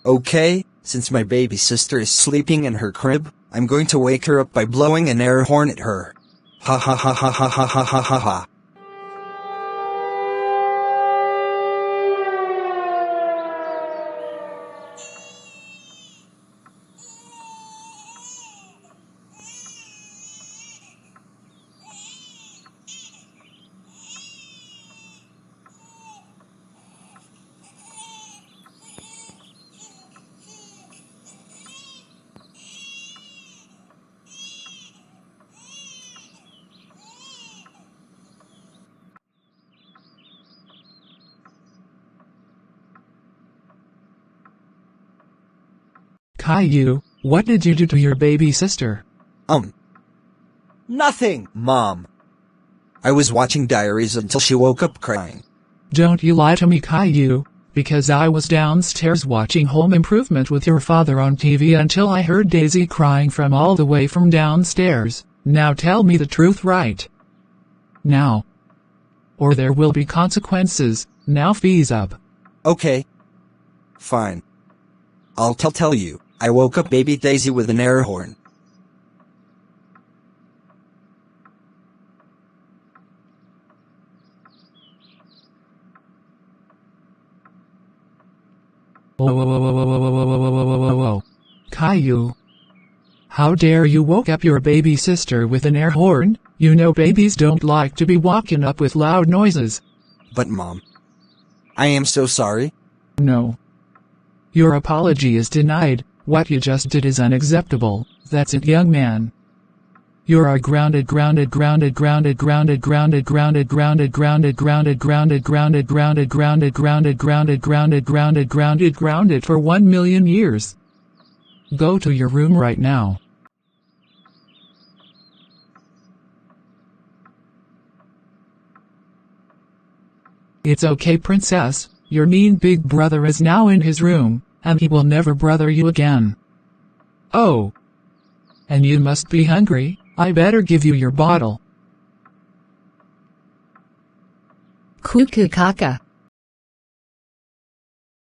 Okay, since my baby sister is sleeping in her crib, I'm going to wake her up by blowing an air horn at her. Ha ha ha ha ha ha ha ha ha ha. Caillou, what did you do to your baby sister? Nothing, Mom. I was watching diaries until she woke up crying. Don't you lie to me, Caillou, because I was downstairs watching Home Improvement with your father on TV until I heard Daisy crying from all the way from downstairs. Now tell me the truth right now, or there will be consequences. Now fees up. Okay. Fine. I'll tell you. I woke up baby Daisy with an air horn. Whoa. Caillou. How dare you woke up your baby sister with an air horn? You know babies don't like to be woken up with loud noises. But Mom, I am so sorry. No. Your apology is denied. What you just did is unacceptable. That's it, young man. You are grounded for 1 million years. Go to your room right now. It's okay, princess. Your mean big brother is now in his room, and he will never bother you again. Oh. And you must be hungry. I better give you your bottle. Cuckoo caca.